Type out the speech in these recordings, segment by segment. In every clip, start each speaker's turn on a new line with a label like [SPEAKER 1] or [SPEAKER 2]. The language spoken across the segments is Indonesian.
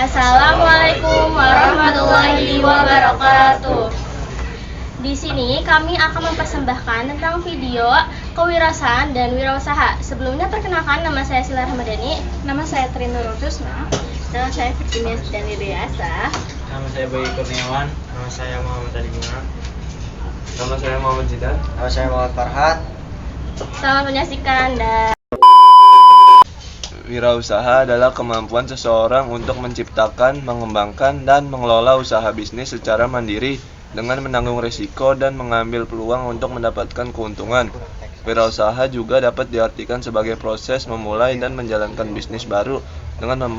[SPEAKER 1] Assalamualaikum warahmatullahi wabarakatuh. Di sini kami akan mempersembahkan tentang video kewirausahaan dan wirausaha. Sebelumnya perkenalkan, nama saya Sila Ramadhani.
[SPEAKER 2] Nama saya Trinurul Rusna.
[SPEAKER 1] Nama saya Virginia Dani Deasa.
[SPEAKER 3] Nama saya Bayu Kurniawan. Nama saya Muhammad Ali Bunga. Nama saya Muhammad Zidan. Nama saya Muhammad Farhan.
[SPEAKER 1] Selamat menyaksikan dan
[SPEAKER 4] Wirausaha adalah kemampuan seseorang untuk menciptakan, mengembangkan, dan mengelola usaha bisnis secara mandiri dengan menanggung risiko dan mengambil peluang untuk mendapatkan keuntungan. Wirausaha juga dapat diartikan sebagai proses memulai dan menjalankan bisnis baru dengan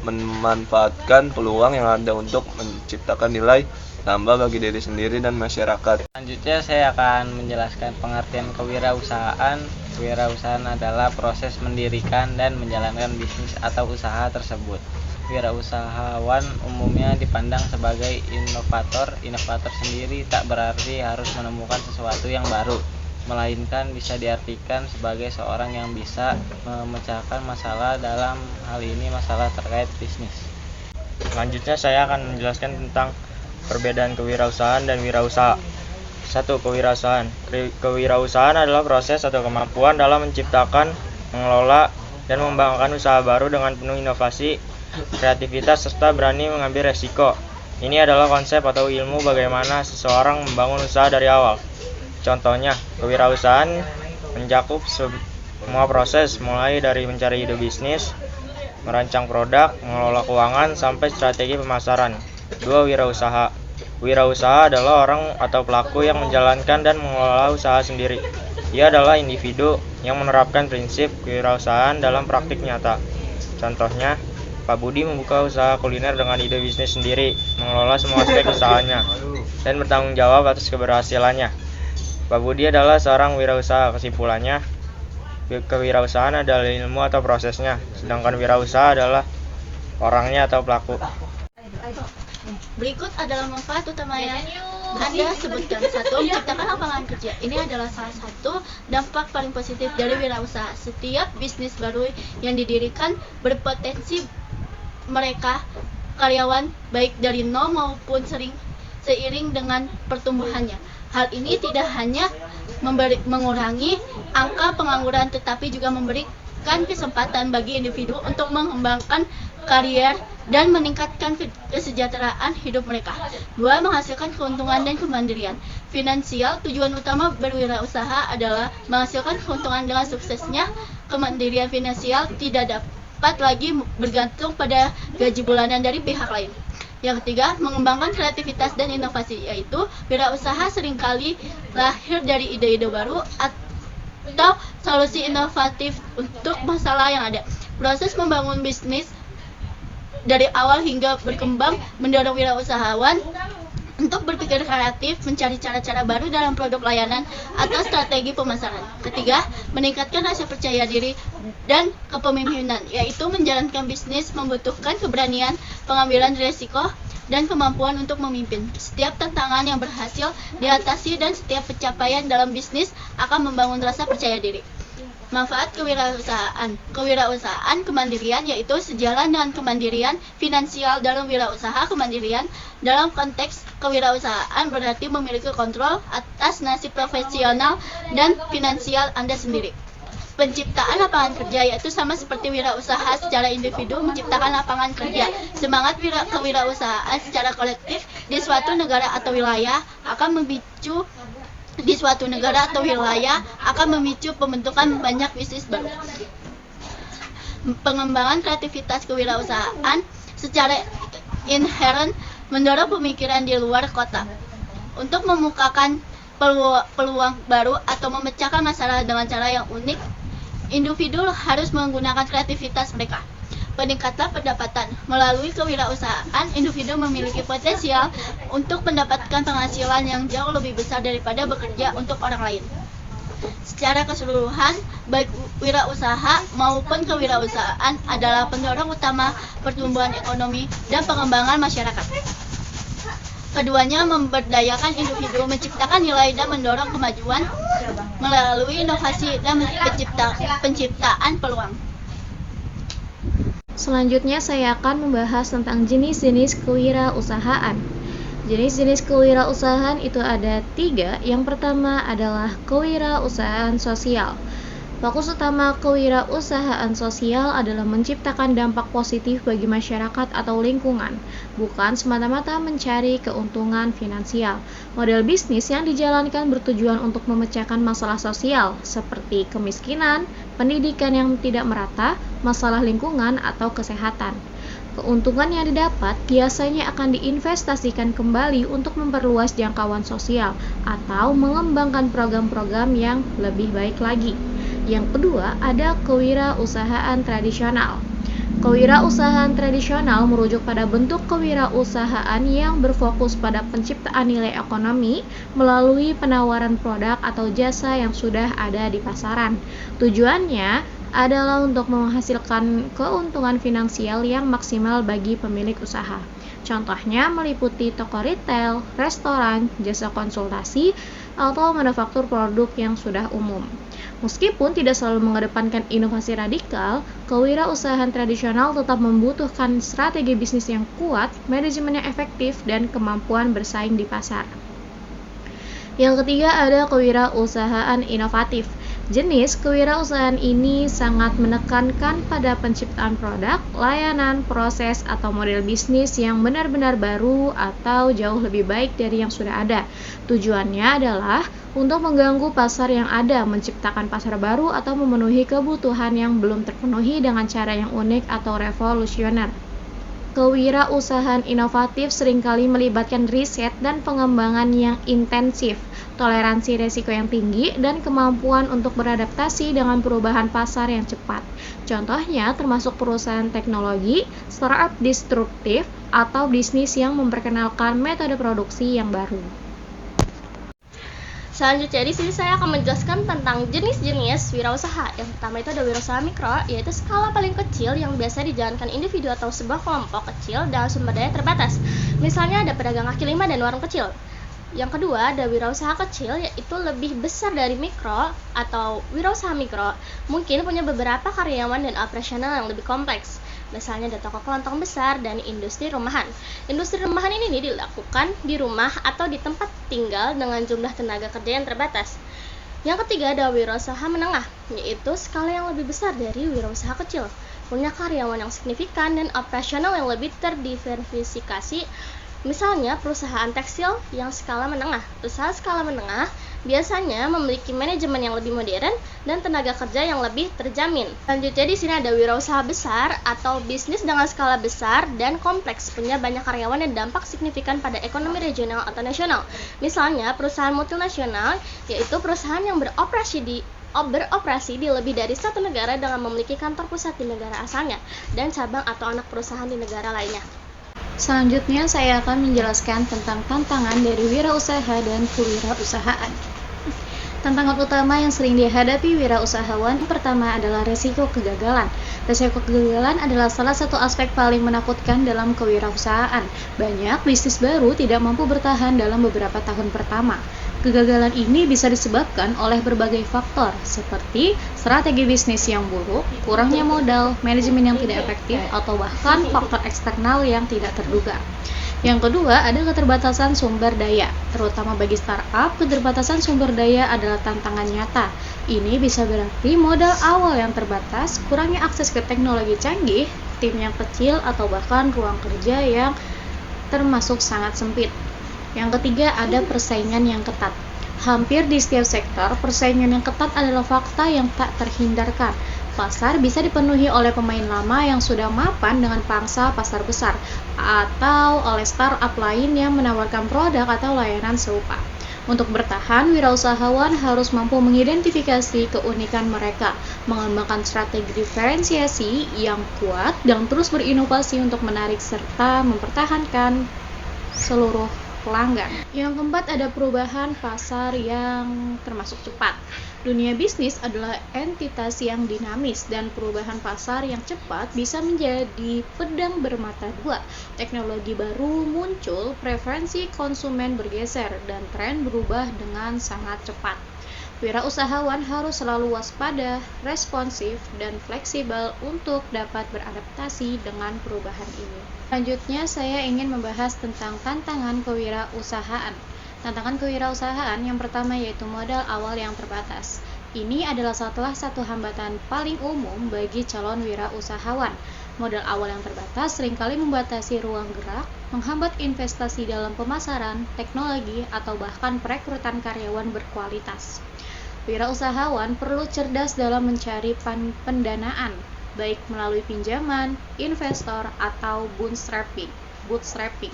[SPEAKER 4] memanfaatkan peluang yang ada untuk menciptakan nilai tambah bagi diri sendiri dan masyarakat.
[SPEAKER 3] Selanjutnya saya akan menjelaskan pengertian kewirausahaan. Kewirausahaan adalah proses mendirikan dan menjalankan bisnis atau usaha tersebut. Wirausahawan umumnya dipandang sebagai inovator. Inovator sendiri tak berarti harus menemukan sesuatu yang baru, melainkan bisa diartikan sebagai seorang yang bisa memecahkan masalah, dalam hal ini masalah terkait bisnis. Selanjutnya saya akan menjelaskan tentang perbedaan kewirausahaan dan wirausaha. 1. Kewirausahaan. Kewirausahaan adalah proses atau kemampuan dalam menciptakan, mengelola, dan mengembangkan usaha baru dengan penuh inovasi, kreativitas, serta berani mengambil resiko. Ini adalah konsep atau ilmu bagaimana seseorang membangun usaha dari awal. Contohnya, kewirausahaan mencakup semua proses, mulai dari mencari ide bisnis, merancang produk, mengelola keuangan, sampai strategi pemasaran. 2. Wirausaha. Wirausaha adalah orang atau pelaku yang menjalankan dan mengelola usaha sendiri. Ia adalah individu yang menerapkan prinsip kewirausahaan dalam praktik nyata. Contohnya, Pak Budi membuka usaha kuliner dengan ide bisnis sendiri, mengelola semua aspek usahanya, dan bertanggung jawab atas keberhasilannya. Pak Budi adalah seorang wirausaha. Kesimpulannya, kewirausahaan adalah ilmu atau prosesnya, sedangkan wirausaha adalah orangnya atau pelaku.
[SPEAKER 2] Berikut adalah manfaat utama yang Anda sebutkan. 1. Menciptakan lapangan kerja. Ini adalah salah satu dampak paling positif dari wirausaha. Setiap bisnis baru yang didirikan berpotensi mereka karyawan baik dari nol maupun seiring dengan pertumbuhannya. Hal ini tidak hanya mengurangi angka pengangguran, tetapi juga memberikan kesempatan bagi individu untuk mengembangkan karier dan meningkatkan kesejahteraan hidup mereka. 2. Menghasilkan keuntungan dan kemandirian finansial. Tujuan utama berwirausaha adalah menghasilkan keuntungan. Dengan suksesnya kemandirian finansial tidak dapat lagi bergantung pada gaji bulanan dari pihak lain. Yang ketiga, mengembangkan kreativitas dan inovasi, yaitu wirausaha seringkali lahir dari ide-ide baru atau solusi inovatif untuk masalah yang ada. Proses membangun bisnis dari awal hingga berkembang mendorong wirausahawan untuk berpikir kreatif, mencari cara-cara baru dalam produk layanan atau strategi pemasaran. Ketiga, meningkatkan rasa percaya diri dan kepemimpinan, yaitu menjalankan bisnis membutuhkan keberanian, pengambilan risiko, dan kemampuan untuk memimpin. Setiap tantangan yang berhasil diatasi dan setiap pencapaian dalam bisnis akan membangun rasa percaya diri. Manfaat kewirausahaan. Kewirausahaan kemandirian, yaitu sejalan dengan kemandirian finansial dalam wirausaha. Kemandirian dalam konteks kewirausahaan berarti memiliki kontrol atas nasib profesional dan finansial Anda sendiri. Penciptaan lapangan kerja, yaitu sama seperti wirausaha secara individu menciptakan lapangan kerja. Semangat kewirausahaan secara kolektif di suatu negara atau wilayah akan memicu pembentukan banyak bisnis baru. Pengembangan kreativitas kewirausahaan secara inheren mendorong pemikiran di luar kota untuk membukakan peluang baru atau memecahkan masalah dengan cara yang unik. Individu harus menggunakan kreativitas mereka. Peningkatan pendapatan. Melalui kewirausahaan, individu memiliki potensial untuk mendapatkan penghasilan yang jauh lebih besar daripada bekerja untuk orang lain. Secara keseluruhan, baik wirausaha maupun kewirausahaan adalah pendorong utama pertumbuhan ekonomi dan pengembangan masyarakat. Keduanya memberdayakan individu, menciptakan nilai dan mendorong kemajuan melalui inovasi dan penciptaan peluang.
[SPEAKER 5] Selanjutnya saya akan membahas tentang jenis-jenis kewirausahaan. Jenis-jenis kewirausahaan itu ada 3. Yang pertama adalah kewirausahaan sosial. Fokus utama kewirausahaan sosial adalah menciptakan dampak positif bagi masyarakat atau lingkungan, bukan semata-mata mencari keuntungan finansial. Model bisnis yang dijalankan bertujuan untuk memecahkan masalah sosial, seperti kemiskinan, pendidikan yang tidak merata, masalah lingkungan, atau kesehatan. Keuntungan yang didapat biasanya akan diinvestasikan kembali untuk memperluas jangkauan sosial atau mengembangkan program-program yang lebih baik lagi. Yang kedua, ada kewirausahaan tradisional. Kewirausahaan tradisional merujuk pada bentuk kewirausahaan yang berfokus pada penciptaan nilai ekonomi melalui penawaran produk atau jasa yang sudah ada di pasaran. Tujuannya adalah untuk menghasilkan keuntungan finansial yang maksimal bagi pemilik usaha. Contohnya meliputi toko retail, restoran, jasa konsultasi, atau manufaktur produk yang sudah umum. Meskipun tidak selalu mengedepankan inovasi radikal, kewirausahaan tradisional tetap membutuhkan strategi bisnis yang kuat, manajemen yang efektif, dan kemampuan bersaing di pasar. Yang ketiga ada kewirausahaan inovatif. Jenis kewirausahaan ini sangat menekankan pada penciptaan produk, layanan, proses, atau model bisnis yang benar-benar baru atau jauh lebih baik dari yang sudah ada. Tujuannya adalah untuk mengganggu pasar yang ada, menciptakan pasar baru, atau memenuhi kebutuhan yang belum terpenuhi dengan cara yang unik atau revolusioner. Kewirausahaan inovatif seringkali melibatkan riset dan pengembangan yang intensif, toleransi risiko yang tinggi, dan kemampuan untuk beradaptasi dengan perubahan pasar yang cepat. Contohnya termasuk perusahaan teknologi, startup disruptif, atau bisnis yang memperkenalkan metode produksi yang baru.
[SPEAKER 1] Selanjutnya di sini saya akan menjelaskan tentang jenis-jenis wirausaha. Yang pertama itu ada wirausaha mikro, yaitu skala paling kecil yang biasa dijalankan individu atau sebuah kelompok kecil dengan sumber daya terbatas. Misalnya ada pedagang kaki lima dan warung kecil. Yang kedua ada wirausaha kecil, yaitu lebih besar dari mikro atau wirausaha mikro. Mungkin punya beberapa karyawan dan operasional yang lebih kompleks. Misalnya ada toko kelontong besar dan industri rumahan. Industri rumahan ini dilakukan di rumah atau di tempat tinggal dengan jumlah tenaga kerja yang terbatas. Yang ketiga ada wirausaha menengah, yaitu skala yang lebih besar dari wirausaha kecil. Punya karyawan yang signifikan dan operasional yang lebih terdiversifikasi. Misalnya perusahaan tekstil yang skala menengah. Perusahaan skala menengah biasanya memiliki manajemen yang lebih modern dan tenaga kerja yang lebih terjamin. Selanjutnya di sini ada wirausaha besar atau bisnis dengan skala besar dan kompleks, punya banyak karyawan dan dampak signifikan pada ekonomi regional atau nasional. Misalnya perusahaan multinasional, yaitu perusahaan yang beroperasi di lebih dari satu negara dengan memiliki kantor pusat di negara asalnya dan cabang atau anak perusahaan di negara lainnya.
[SPEAKER 5] Selanjutnya saya akan menjelaskan tentang tantangan dari wirausaha dan kewirausahaan. Tantangan utama yang sering dihadapi wirausahawan pertama adalah resiko kegagalan. Resiko kegagalan adalah salah satu aspek paling menakutkan dalam kewirausahaan. Banyak bisnis baru tidak mampu bertahan dalam beberapa tahun pertama. Kegagalan ini bisa disebabkan oleh berbagai faktor seperti strategi bisnis yang buruk, kurangnya modal, manajemen yang tidak efektif, atau bahkan faktor eksternal yang tidak terduga. Yang kedua, ada keterbatasan sumber daya. Terutama bagi startup, keterbatasan sumber daya adalah tantangan nyata. Ini bisa berarti modal awal yang terbatas, kurangnya akses ke teknologi canggih, tim yang kecil, atau bahkan ruang kerja yang termasuk sangat sempit. Yang ketiga, ada persaingan yang ketat. Hampir di setiap sektor, persaingan yang ketat adalah fakta yang tak terhindarkan. Pasar bisa dipenuhi oleh pemain lama yang sudah mapan dengan pangsa pasar besar, atau oleh startup lain yang menawarkan produk atau layanan serupa. Untuk bertahan, wirausahawan harus mampu mengidentifikasi keunikan mereka, mengembangkan strategi diferensiasi yang kuat, dan terus berinovasi untuk menarik serta mempertahankan seluruh pelanggan. Yang keempat ada perubahan pasar yang termasuk cepat. Dunia bisnis adalah entitas yang dinamis dan perubahan pasar yang cepat bisa menjadi pedang bermata dua. Teknologi baru muncul, preferensi konsumen bergeser, dan tren berubah dengan sangat cepat. Wirausahawan harus selalu waspada, responsif, dan fleksibel untuk dapat beradaptasi dengan perubahan ini. Selanjutnya, saya ingin membahas tentang tantangan kewirausahaan. Tantangan kewirausahaan yang pertama yaitu modal awal yang terbatas. Ini adalah salah satu hambatan paling umum bagi calon wirausahawan. Modal awal yang terbatas seringkali membatasi ruang gerak, menghambat investasi dalam pemasaran, teknologi, atau bahkan perekrutan karyawan berkualitas. Wirausahawan perlu cerdas dalam mencari pendanaan, baik melalui pinjaman, investor, atau bootstrapping,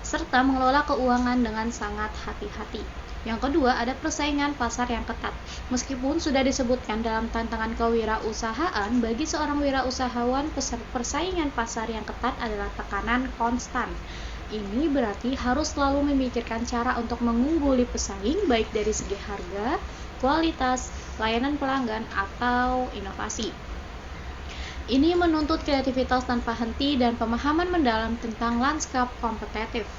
[SPEAKER 5] serta mengelola keuangan dengan sangat hati-hati. Yang kedua, ada persaingan pasar yang ketat. Meskipun sudah disebutkan dalam tantangan kewirausahaan, bagi seorang wirausahawan, persaingan pasar yang ketat adalah tekanan konstan. Ini berarti harus selalu memikirkan cara untuk mengungguli pesaing, baik dari segi harga, kualitas, layanan pelanggan, atau inovasi. Ini menuntut kreativitas tanpa henti dan pemahaman mendalam tentang lanskap kompetitif.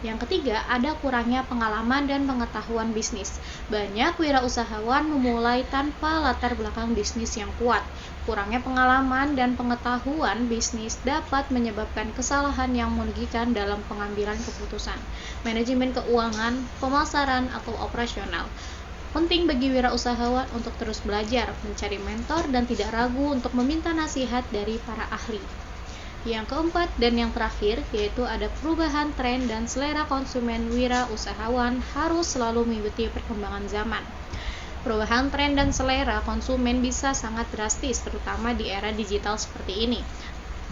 [SPEAKER 5] Yang ketiga, ada kurangnya pengalaman dan pengetahuan bisnis. Banyak wirausahawan memulai tanpa latar belakang bisnis yang kuat. Kurangnya pengalaman dan pengetahuan bisnis dapat menyebabkan kesalahan yang merugikan dalam pengambilan keputusan, manajemen keuangan, pemasaran, atau operasional. Penting bagi wirausahawan untuk terus belajar, mencari mentor, dan tidak ragu untuk meminta nasihat dari para ahli. Yang keempat dan yang terakhir yaitu ada perubahan tren dan selera konsumen. Wirausahawan harus selalu mengikuti perkembangan zaman. Perubahan tren dan selera konsumen bisa sangat drastis, terutama di era digital seperti ini.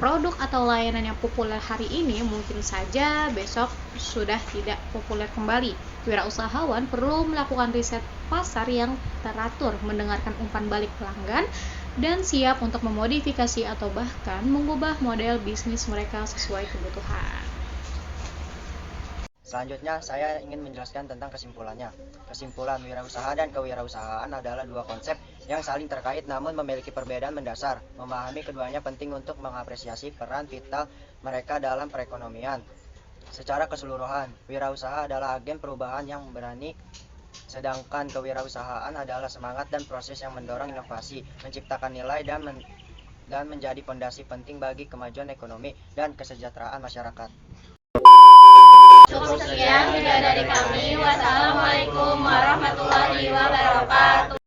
[SPEAKER 5] Produk atau layanan yang populer hari ini mungkin saja besok sudah tidak populer kembali. Wirausahawan perlu melakukan riset pasar yang teratur, mendengarkan umpan balik pelanggan, dan siap untuk memodifikasi atau bahkan mengubah model bisnis mereka sesuai kebutuhan.
[SPEAKER 6] Selanjutnya, saya ingin menjelaskan tentang kesimpulannya. Kesimpulan wirausaha dan kewirausahaan adalah dua konsep yang saling terkait namun memiliki perbedaan mendasar. Memahami keduanya penting untuk mengapresiasi peran vital mereka dalam perekonomian. Secara keseluruhan, wirausaha adalah agen perubahan yang berani, sedangkan kewirausahaan adalah semangat dan proses yang mendorong inovasi, menciptakan nilai, dan menjadi fondasi penting bagi kemajuan ekonomi dan kesejahteraan masyarakat.
[SPEAKER 1] Cukup sekian video dari kami. Wassalamualaikum warahmatullahi wabarakatuh.